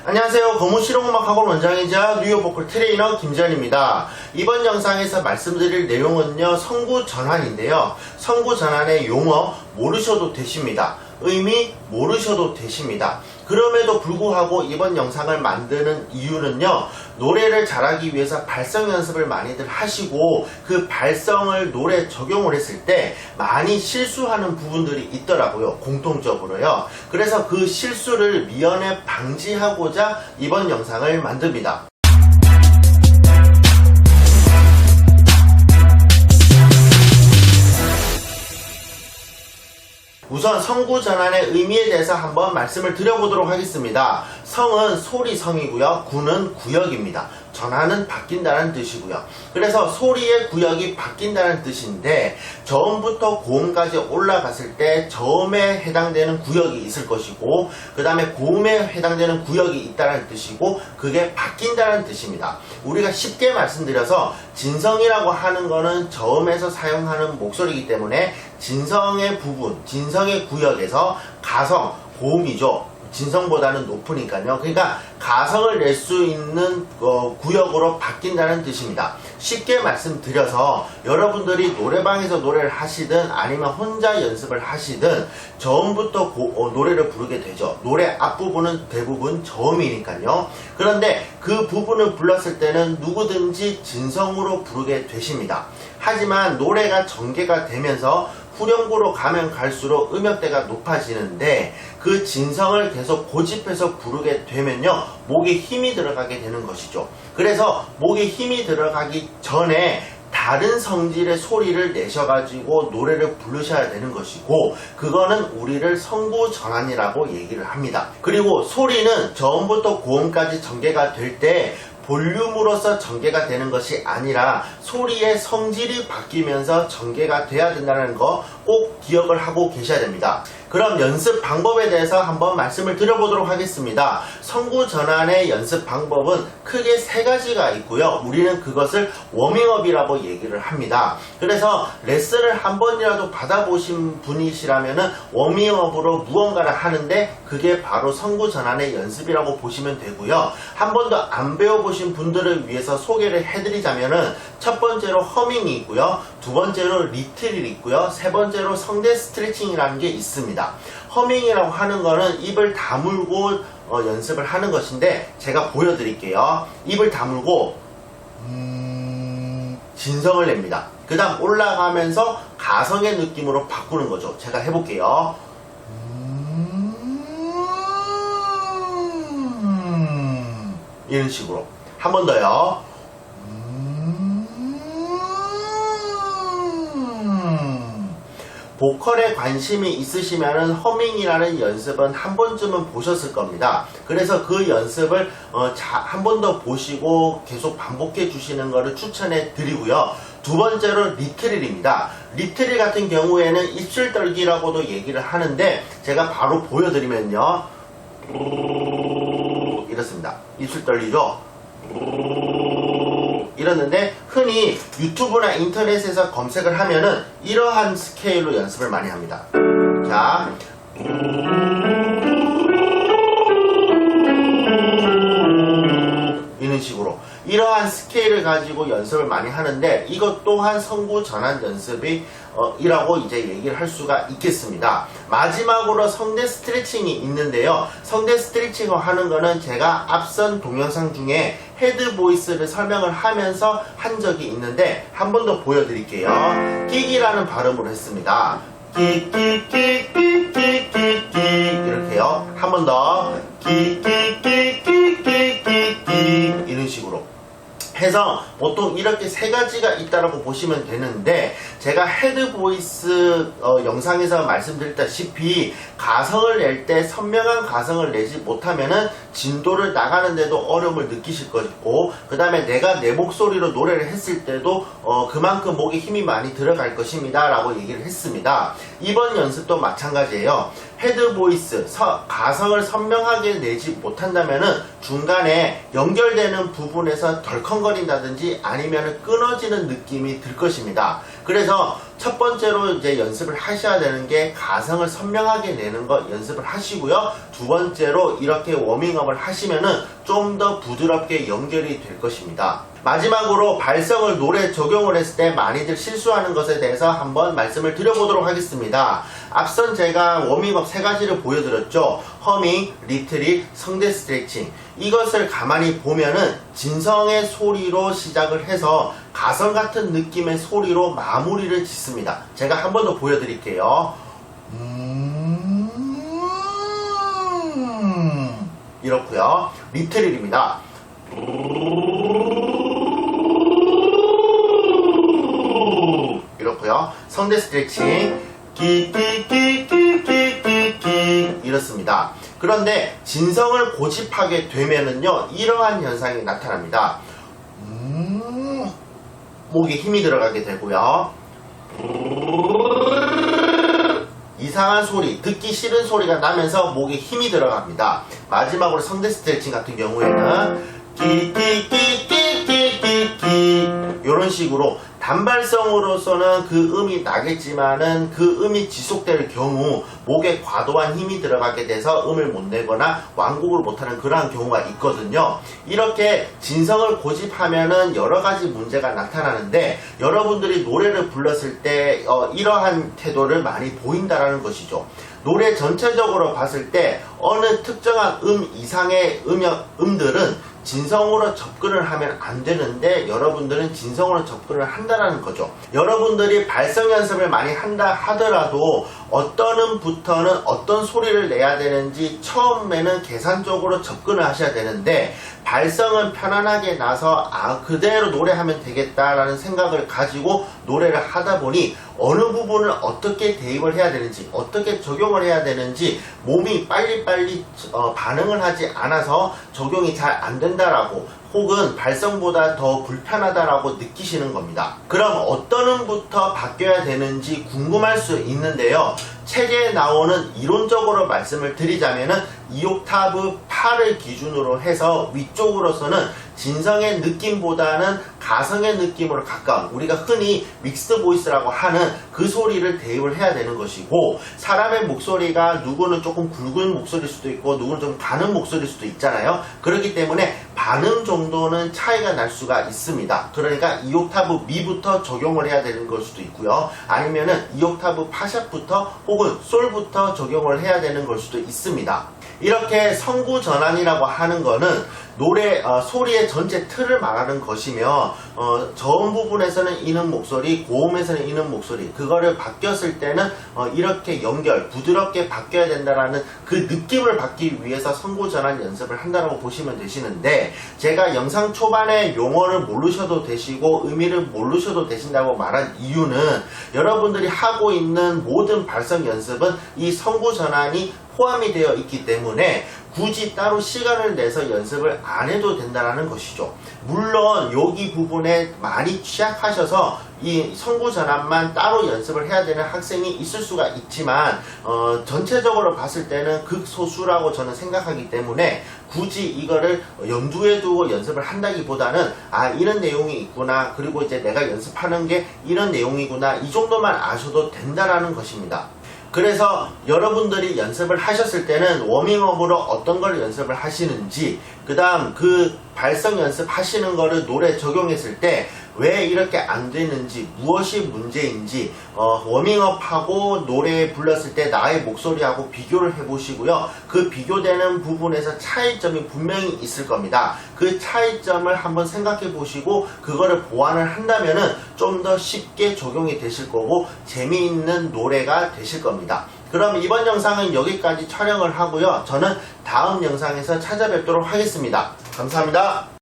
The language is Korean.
안녕하세요. 거무실용음악학원 원장이자 뉴욕 보컬 트레이너 김지현입니다. 이번 영상에서 말씀드릴 내용은요, 성구 전환인데요. 성구 전환의 용어 모르셔도 되십니다. 의미 모르셔도 되십니다. 그럼에도 불구하고 이번 영상을 만드는 이유는요, 노래를 잘하기 위해서 발성 연습을 많이들 하시고 그 발성을 노래에 적용을 했을 때 많이 실수하는 부분들이 있더라고요. 공통적으로요. 그래서 그 실수를 미연에 방지하고자 이번 영상을 만듭니다. 우선 성구 전환의 의미에 대해서 한번 말씀을 드려보도록 하겠습니다. 성은 소리성이고요. 구는 구역입니다. 전환은 바뀐다는 뜻이고요. 그래서 소리의 구역이 바뀐다는 뜻인데 저음부터 고음까지 올라갔을 때 저음에 해당되는 구역이 있을 것이고 그 다음에 고음에 해당되는 구역이 있다는 뜻이고 그게 바뀐다는 뜻입니다. 우리가 쉽게 말씀드려서 진성이라고 하는 거는 저음에서 사용하는 목소리이기 때문에 진성의 부분, 진성의 구역에서 가성, 고음이죠. 진성보다는 높으니까요. 그러니까 가성을 낼 수 있는 구역으로 바뀐다는 뜻입니다. 쉽게 말씀드려서 여러분들이 노래방에서 노래를 하시든 아니면 혼자 연습을 하시든 저음부터 노래를 부르게 되죠. 노래 앞부분은 대부분 저음이니까요. 그런데 그 부분을 불렀을 때는 누구든지 진성으로 부르게 되십니다. 하지만 노래가 전개가 되면서 후렴구로 가면 갈수록 음역대가 높아지는데 그 진성을 계속 고집해서 부르게 되면요, 목에 힘이 들어가게 되는 것이죠. 그래서 목에 힘이 들어가기 전에 다른 성질의 소리를 내셔가지고 노래를 부르셔야 되는 것이고 그거는 우리를 성구 전환이라고 얘기를 합니다. 그리고 소리는 저음부터 고음까지 전개가 될 때 볼륨으로서 전개가 되는 것이 아니라 소리의 성질이 바뀌면서 전개가 돼야 된다는 거 꼭 기억을 하고 계셔야 됩니다. 그럼 연습 방법에 대해서 한번 말씀을 드려보도록 하겠습니다. 성구 전환의 연습 방법은 크게 세 가지가 있고요. 우리는 그것을 워밍업이라고 얘기를 합니다. 그래서 레슨을 한 번이라도 받아보신 분이시라면 워밍업으로 무언가를 하는데 그게 바로 성구 전환의 연습이라고 보시면 되고요. 한 번도 안 배워보신 분들을 위해서 소개를 해드리자면은 첫 번째로 허밍이 있고요. 두 번째로 리틀이 있고요. 세 번째로 성대 스트레칭이라는 게 있습니다. 허밍이라고 하는 거는 입을 다물고 연습을 하는 것인데 제가 보여드릴게요. 입을 다물고 진성을 냅니다. 그 다음 올라가면서 가성의 느낌으로 바꾸는 거죠. 제가 해볼게요. 이런 식으로 한 번 더요. 보컬에 관심이 있으시면 허밍이라는 연습은 한 번쯤은 보셨을 겁니다. 그래서 그 연습을 한 번 더 보시고 계속 반복해 주시는 것을 추천해 드리고요. 두 번째로 리트릴입니다. 리트릴 같은 경우에는 입술 떨기라고도 얘기를 하는데 제가 바로 보여드리면요, 이렇습니다. 입술 떨리죠? 이러는데 흔히 유튜브나 인터넷에서 검색을 하면은 이러한 스케일로 연습을 많이 합니다. 자, 이런 식으로 이러한 스케일을 가지고 연습을 많이 하는데 이것 또한 성구 전환 연습이 이라고 이제 얘기를 할 수가 있겠습니다. 마지막으로 성대 스트레칭이 있는데요. 성대 스트레칭을 하는 거는 제가 앞선 동영상 중에 헤드 보이스를 설명을 하면서 한 적이 있는데 한 번 더 보여드릴게요. 끽이라는 발음으로 했습니다. 끽끽끽끽끽끽 이렇게요. 한 번 더 끽끽끽끽끽끽 이런 식으로 해서 보통 이렇게 세 가지가 있다라고 보시면 되는데 제가 헤드 보이스 영상에서 말씀드렸다시피 가성을 낼 때 선명한 가성을 내지 못하면은 진도를 나가는데도 어려움을 느끼실 것이고 그 다음에 내가 내 목소리로 노래를 했을 때도 그만큼 목에 힘이 많이 들어갈 것입니다 라고 얘기를 했습니다. 이번 연습도 마찬가지예요. 헤드 보이스 가성을 선명하게 내지 못한다면은 중간에 연결되는 부분에서 덜컹거린다든지 아니면 끊어지는 느낌이 들 것입니다. 그래서 첫 번째로 이제 연습을 하셔야 되는 게 가성을 선명하게 내는 거 연습을 하시고요. 두 번째로 이렇게 워밍업을 하시면은 좀 더 부드럽게 연결이 될 것입니다. 마지막으로 발성을 노래 적용을 했을 때 많이들 실수하는 것에 대해서 한번 말씀을 드려보도록 하겠습니다. 앞선 제가 워밍업 세 가지를 보여드렸죠. 허밍, 리트릿, 성대 스트레칭. 이것을 가만히 보면은 진성의 소리로 시작을 해서 가성 같은 느낌의 소리로 마무리를 짓습니다. 제가 한 번 더 보여드릴게요. 이렇고요. 리트릿입니다. 이렇고요. 성대 스트레칭 끼끼끼끼끼끼끼 이렇습니다. 그런데 진성을 고집하게 되면은요 이러한 현상이 나타납니다. 목에 힘이 들어가게 되고요. 이상한 소리, 듣기 싫은 소리가 나면서 목에 힘이 들어갑니다. 마지막으로 성대 스트레칭 같은 경우에는 끼끼끼끼끼끼끼 이런 식으로 단발성으로서는 그 음이 나겠지만은 그 음이 지속될 경우 목에 과도한 힘이 들어가게 돼서 음을 못 내거나 완곡을 못하는 그러한 경우가 있거든요. 이렇게 진성을 고집하면은 여러 가지 문제가 나타나는데 여러분들이 노래를 불렀을 때 이러한 태도를 많이 보인다라는 것이죠. 노래 전체적으로 봤을 때 어느 특정한 음 이상의 음들은 진성으로 접근을 하면 안 되는데 여러분들은 진성으로 접근을 한다는 거죠. 여러분들이 발성 연습을 많이 한다 하더라도 어떤 음부터는 어떤 소리를 내야 되는지 처음에는 계산적으로 접근을 하셔야 되는데 발성은 편안하게 나서 그대로 노래하면 되겠다라는 생각을 가지고 노래를 하다 보니 어느 부분을 어떻게 대입을 해야 되는지 어떻게 적용을 해야 되는지 몸이 빨리빨리 반응을 하지 않아서 적용이 잘 안 된다라고 혹은 발성보다 더 불편하다라고 느끼시는 겁니다. 그럼 어떤 음부터 바뀌어야 되는지 궁금할 수 있는데요. 책에 나오는 이론적으로 말씀을 드리자면은 2옥타브 8을 기준으로 해서 위쪽으로서는 진성의 느낌보다는 가성의 느낌으로 가까운 우리가 흔히 믹스드 보이스라고 하는 그 소리를 대입을 해야 되는 것이고 사람의 목소리가 누구는 조금 굵은 목소리일 수도 있고 누구는 좀 가는 목소리일 수도 있잖아요. 그렇기 때문에 반음 정도는 차이가 날 수가 있습니다. 그러니까 2옥타브 미부터 적용을 해야 되는 걸 수도 있고요. 아니면은 2옥타브 파샵부터 혹은 솔부터 적용을 해야 되는 걸 수도 있습니다. 이렇게 성구 전환이라고 하는 거는 노래 소리의 전체 틀을 말하는 것이며 저음 부분에서는 이는 목소리, 고음에서는 이는 목소리 그거를 바뀌었을 때는 이렇게 연결, 부드럽게 바뀌어야 된다라는 그 느낌을 받기 위해서 성구 전환 연습을 한다고 보시면 되시는데 제가 영상 초반에 용어를 모르셔도 되시고 의미를 모르셔도 되신다고 말한 이유는 여러분들이 하고 있는 모든 발성 연습은 이 성구 전환이 포함이 되어 있기 때문에 굳이 따로 시간을 내서 연습을 안 해도 된다는 것이죠. 물론 여기 부분에 많이 취약하셔서 이 성구 전환만 따로 연습을 해야 되는 학생이 있을 수가 있지만 전체적으로 봤을 때는 극소수라고 저는 생각하기 때문에 굳이 이거를 염두에 두고 연습을 한다기보다는 이런 내용이 있구나 그리고 이제 내가 연습하는 게 이런 내용이구나 이 정도만 아셔도 된다라는 것입니다. 그래서 여러분들이 연습을 하셨을 때는 워밍업으로 어떤 걸 연습을 하시는지 그 다음 그 발성 연습 하시는 거를 노래 적용했을 때 왜 이렇게 안 되는지 무엇이 문제인지 워밍업하고 노래 불렀을 때 나의 목소리하고 비교를 해보시고요. 그 비교되는 부분에서 차이점이 분명히 있을 겁니다. 그 차이점을 한번 생각해 보시고 그거를 보완을 한다면은 좀 더 쉽게 적용이 되실 거고 재미있는 노래가 되실 겁니다. 그럼 이번 영상은 여기까지 촬영을 하고요. 저는 다음 영상에서 찾아뵙도록 하겠습니다. 감사합니다.